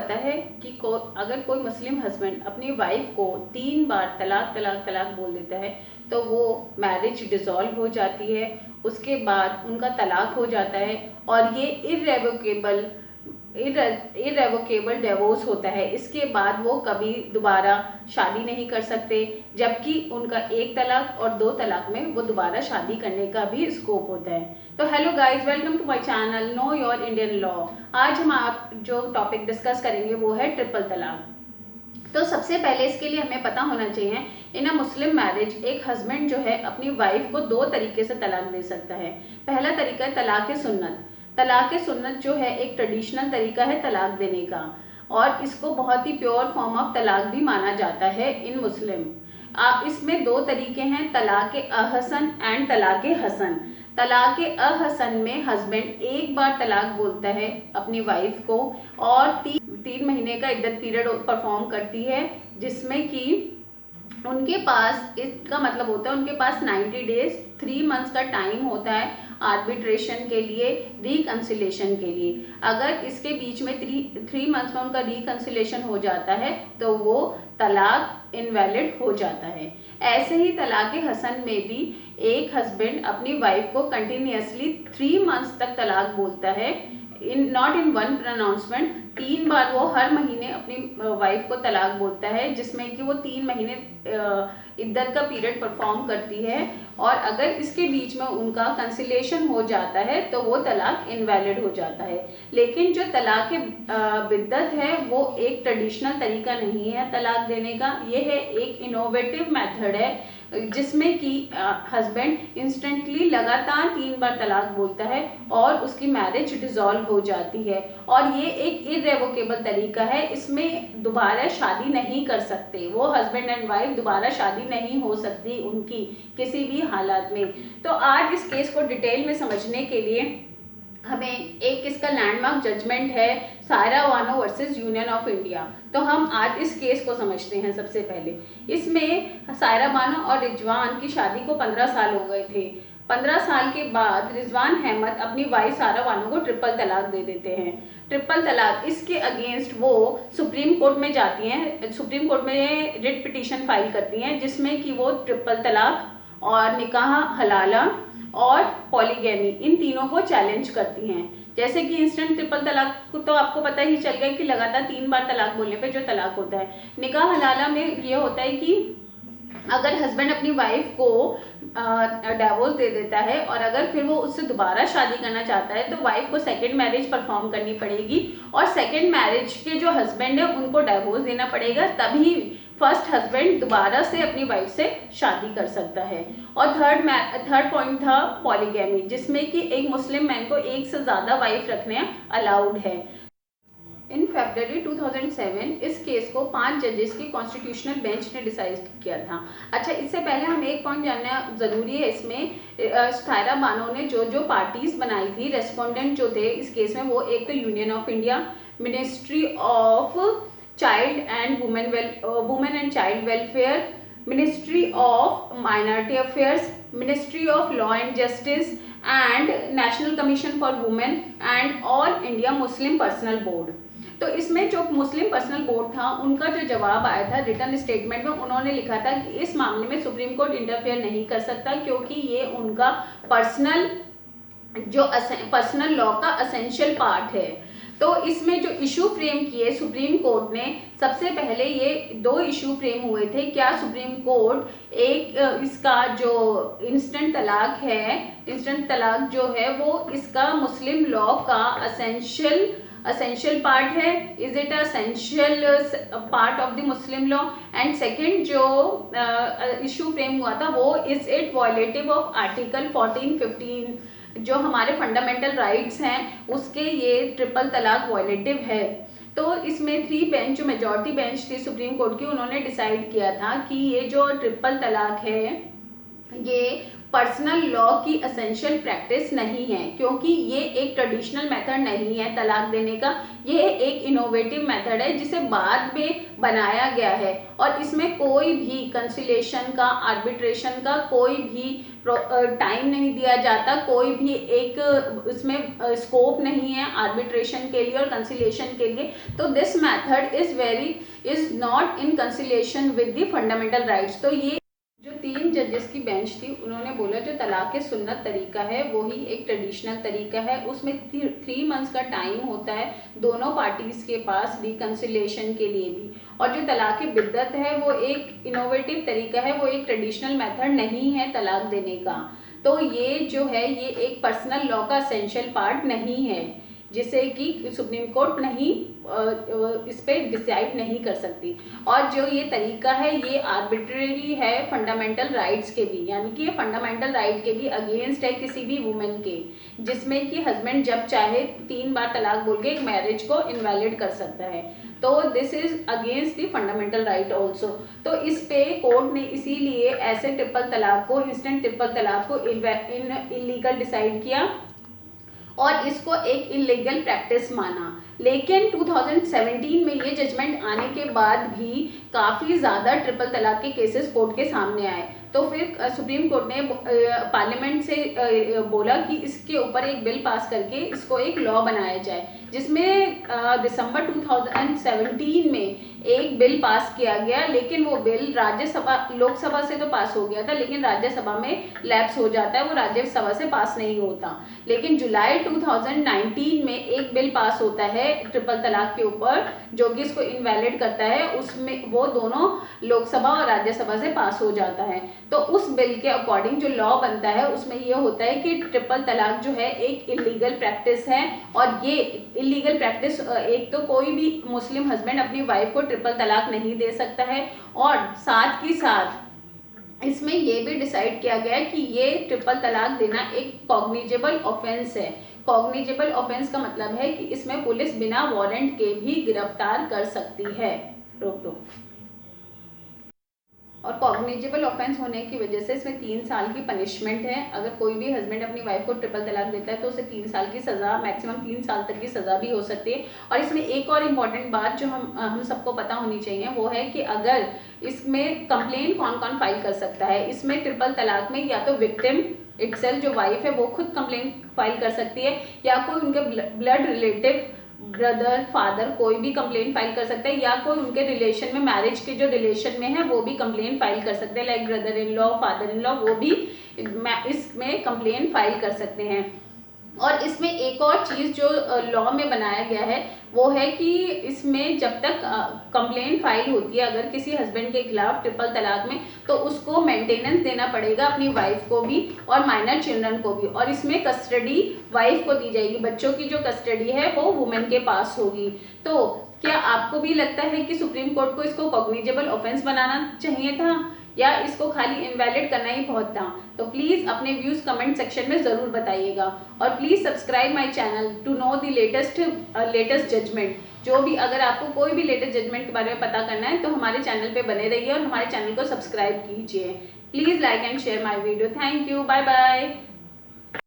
पता है कि अगर कोई मुस्लिम हस्बैंड अपनी वाइफ को 3 बार तलाक तलाक तलाक बोल देता है तो वो मैरिज डिसॉल्व हो जाती है, उसके बाद उनका तलाक हो जाता है और ये इरेवोकेबल डिवोर्स होता है। इसके बाद वो कभी दोबारा शादी नहीं कर सकते, जबकि उनका 1 तलाक और 2 तलाक में वो दोबारा शादी करने का भी स्कोप होता है। तो hello guys, welcome to my channel know your Indian law. आज हम आप जो टॉपिक डिस्कस करेंगे वो है ट्रिपल तलाक। तो सबसे पहले इसके लिए हमें पता होना चाहिए, इन अ मुस्लिम मैरिज एक हस्बैंड जो है अपनी वाइफ को 2 तरीके से तलाक दे सकता है। पहला तरीका है तलाक सुन्नत। तलाक सुन्नत जो है एक ट्रेडिशनल तरीका है तलाक देने का, और इसको बहुत ही प्योर फॉर्म ऑफ तलाक भी माना जाता है इन मुस्लिम। इसमें 2 तरीके हैं, तलाक अहसन एंड तलाक हसन। तलाक अहसन में हस्बैंड 1 बार तलाक बोलता है अपनी वाइफ को और 3 महीने का इद्दत पीरियड परफॉर्म करती है, जिसमें कि उनके पास, इसका मतलब होता है उनके पास 90 डेज 3 मंथ्स का टाइम होता है आर्बिट्रेशन के लिए, रिकंसिलेशन के लिए। अगर इसके बीच में 3 मंथ्स में उनका रिकंसिलेशन हो जाता है तो वो तलाक इनवैलिड हो जाता है। ऐसे ही तलाक हसन में भी एक हस्बैंड अपनी वाइफ को कंटिन्यूसली 3 मंथ्स तक तलाक बोलता है, नॉट इन वन प्रोनाउंसमेंट। 3 बार वो हर महीने अपनी वाइफ को तलाक बोलता है, जिसमें कि वो 3 महीने इद्दत का पीरियड परफॉर्म करती है, और अगर इसके बीच में उनका कंसिलेशन हो जाता है तो वो तलाक इनवैलिड हो जाता है। लेकिन जो तलाक बिद्दत है वो एक ट्रेडिशनल तरीका नहीं है तलाक देने का, ये है एक इनोवेटिव मेथड है, जिसमें कि हस्बैंड इंस्टेंटली लगातार 3 बार तलाक बोलता है और उसकी मैरिज डिसॉल्व हो जाती है। और ये एक इरेवोकेबल तरीका है, इसमें दोबारा शादी नहीं कर सकते वो हस्बैंड एंड वाइफ, दोबारा शादी नहीं हो सकती उनकी किसी भी हालात में। तो आज इस केस को डिटेल में समझने के लिए हमें एक इसका लैंडमार्क जजमेंट है, Saira Bano versus union of India. तो हम आज इस केस को समझते हैं। सबसे पहले इसमें सायरा बानो और रिजवान की शादी को 15 साल हो गए थे। 15 साल के बाद रिजवान अहमद अपनी वाइफ सायरा बानो को ट्रिपल तलाक दे देते हैं। ट्रिपल तलाक, इसके अगेंस्ट वो सुप्रीम कोर्ट में जाती हैं, सुप्रीम कोर्ट में रिट पिटीशन फाइल करती हैं, जिसमें कि वो ट्रिपल तलाक और निकाह हलाला और पॉलीगैमी इन तीनों को चैलेंज करती हैं। जैसे कि इंस्टेंट ट्रिपल तलाक को तो आपको पता ही चल गया कि लगातार 3 बार तलाक बोलने पे जो तलाक होता है। निकाह हलाला में ये होता है कि अगर हस्बैंड अपनी वाइफ को डिवोर्स दे देता है और अगर फिर वो उससे दोबारा शादी करना चाहता है तो वाइफ को सेकंड मैरिज परफॉर्म करनी पड़ेगी, और सेकंड मैरिज के जो हस्बैंड है उनको डिवोर्स देना पड़ेगा, तभी फर्स्ट हस्बैंड दोबारा से अपनी वाइफ से शादी कर सकता है। और थर्ड पॉइंट था पॉलीगैमी, जिसमें कि एक मुस्लिम मैन को 1 से ज़्यादा वाइफ रखने अलाउड है। इन फरवरी 2007 इस केस को 5 जजेस की कॉन्स्टिट्यूशनल बेंच ने डिसाइड किया था। अच्छा, इससे पहले हम एक पॉइंट जानना ज़रूरी है इसमें, सायरा बानो ने जो जो पार्टीज बनाई थी, रेस्पोंडेंट जो थे इस केस में, वो एक तो union of India, ministry of child and women and child welfare, ministry of minority affairs, ministry of law and justice and national commission for women and all India Muslim personal board. तो इसमें जो मुस्लिम personal board था, उनका जो जवाब आया था return statement में, उन्होंने लिखा था कि इस मामले में सुप्रीम कोर्ट इंटरफेयर नहीं कर सकता, क्योंकि ये उनका पर्सनल लॉ का असेंशियल पार्ट है। तो इसमें जो इशू फ्रेम किए सुप्रीम कोर्ट ने, सबसे पहले ये 2 इशू फ्रेम हुए थे। क्या सुप्रीम कोर्ट इसका जो इंस्टेंट तलाक है, इंस्टेंट तलाक जो है वो इसका मुस्लिम लॉ का असेंशियल पार्ट है, is it essential part of the Muslim law. And second जो इशू फ्रेम हुआ था वो, is it violative of article 14-15 जो हमारे फंडामेंटल राइट्स हैं उसके, ये ट्रिपल तलाक वॉयलेटिव है। तो इसमें 3 बेंच जो मेजॉरिटी बेंच थी सुप्रीम कोर्ट की, उन्होंने डिसाइड किया था कि ये जो ट्रिपल तलाक है ये पर्सनल लॉ की एसेंशियल प्रैक्टिस नहीं है, क्योंकि ये एक ट्रेडिशनल मेथड नहीं है तलाक देने का। ये एक इनोवेटिव मेथड है जिसे बाद में बनाया गया है, और इसमें कोई भी कंसिलेशन का, आर्बिट्रेशन का कोई भी टाइम नहीं दिया जाता, कोई भी एक इसमें स्कोप नहीं है आर्बिट्रेशन के लिए और कंसिलेशन के लिए। तो this method is not in conciliation with the fundamental rights. तो ये जो 3 जजेस की बेंच थी, उन्होंने बोला जो तलाक के सुन्नत तरीका है वो ही एक ट्रेडिशनल तरीका है। उसमें 3 मंथ्स का टाइम होता है दोनों पार्टीज के पास रिकंसिलेशन के लिए भी। और जो तलाक बिद्दत है वो एक इनोवेटिव तरीका है, वो एक ट्रेडिशनल मेथड नहीं है तलाक देने का। तो ये जो है ये एक पर्सनल लॉ का एसेंशियल पार्ट नहीं है, जिसे कि सुप्रीम कोर्ट नहीं इस पे डिसाइड नहीं कर सकती। और जो ये तरीका है ये आर्बिट्रेरी है फंडामेंटल राइट्स के भी, यानी कि ये फंडामेंटल राइट के भी अगेंस्ट है किसी भी वुमेन के, जिसमें कि हस्बैंड जब चाहे 3 बार तलाक बोल के एक मैरिज को इनवैलिड कर सकता है। तो this is against the fundamental right also. तो इस पे कोर्ट ने इसीलिए ऐसे ट्रिपल तलाक को, इंस्टेंट ट्रिपल तलाक को इलीगल डिसाइड किया और इसको एक इलीगल प्रैक्टिस माना। लेकिन 2017 में ये जजमेंट आने के बाद भी काफ़ी ज़्यादा ट्रिपल तलाक के केसेस कोर्ट के सामने आए। तो फिर सुप्रीम कोर्ट ने पार्लियामेंट से बोला कि इसके ऊपर एक बिल पास करके इसको एक लॉ बनाया जाए, जिसमें दिसंबर 2017 में एक बिल पास किया गया। लेकिन वो बिल राज्यसभा, लोकसभा से तो पास हो गया था, लेकिन राज्यसभा में लैप्स हो जाता है, वो राज्यसभा से पास नहीं होता। लेकिन जुलाई 2019 में एक बिल पास होता है ट्रिपल तलाक के ऊपर, जो कि इसको इनवैलिड करता है। उसमें वो दोनों लोकसभा और राज्यसभा से पास हो जाता है। तो उस बिल के अकॉर्डिंग जो लॉ बनता है उसमें ये होता है कि ट्रिपल तलाक जो है एक इलीगल प्रैक्टिस है। और ये इलीगल प्रैक्टिस, एक तो कोई भी मुस्लिम हस्बैंड अपनी वाइफ को ट्रिपल तलाक नहीं दे सकता है, और साथ ही साथ इसमें ये भी डिसाइड किया गया है कि ये ट्रिपल तलाक देना एक कॉग्निजेबल ऑफेंस है। कॉग्निजेबल ऑफेंस का मतलब है कि इसमें पुलिस बिना वारंट के भी गिरफ्तार कर सकती है। रोक दो। और कॉग्निजेबल ऑफेंस होने की वजह से इसमें 3 साल की पनिशमेंट है। अगर कोई भी हस्बैंड अपनी वाइफ को ट्रिपल तलाक देता है तो उसे 3 साल की सज़ा, मैक्सिमम 3 साल तक की सज़ा भी हो सकती है। और इसमें एक और इम्पॉर्टेंट बात जो हम सबको पता होनी चाहिए वो है कि अगर इसमें कंप्लेन कौन कौन फाइल कर सकता है। इसमें ट्रिपल तलाक में या तो विक्टिम इटसेल्फ, जो वाइफ है, वो खुद कंप्लेन फाइल कर सकती है, या कोई उनके ब्लड रिलेटिव, ब्रदर, फादर, कोई भी कंप्लेन फाइल कर सकता है, या कोई उनके रिलेशन में, मैरिज के जो रिलेशन में है वो भी कंप्लेन फाइल कर सकते हैं, like brother in law, father in law, वो भी इसमें कंप्लेन फाइल कर सकते हैं। और इसमें एक और चीज़ जो लॉ में बनाया गया है वो है कि इसमें जब तक कंप्लेन फाइल होती है अगर किसी हस्बैंड के खिलाफ ट्रिपल तलाक में, तो उसको मेंटेनेंस देना पड़ेगा अपनी वाइफ को भी और माइनर चिल्ड्रन को भी। और इसमें कस्टडी वाइफ को दी जाएगी, बच्चों की जो कस्टडी है वो वुमेन के पास होगी। तो क्या आपको भी लगता है कि सुप्रीम कोर्ट को इसको कॉग्निजेबल ऑफेंस बनाना चाहिए था, या इसको खाली इनवैलिड करना ही बहुत था? तो प्लीज़ अपने व्यूज़ कमेंट सेक्शन में ज़रूर बताइएगा, और please subscribe my channel to know the latest judgement. जो भी, अगर आपको कोई भी लेटेस्ट जजमेंट के बारे में पता करना है तो हमारे चैनल पे बने रहिए और हमारे चैनल को सब्सक्राइब कीजिए। Please like and share my video. Thank you, bye bye.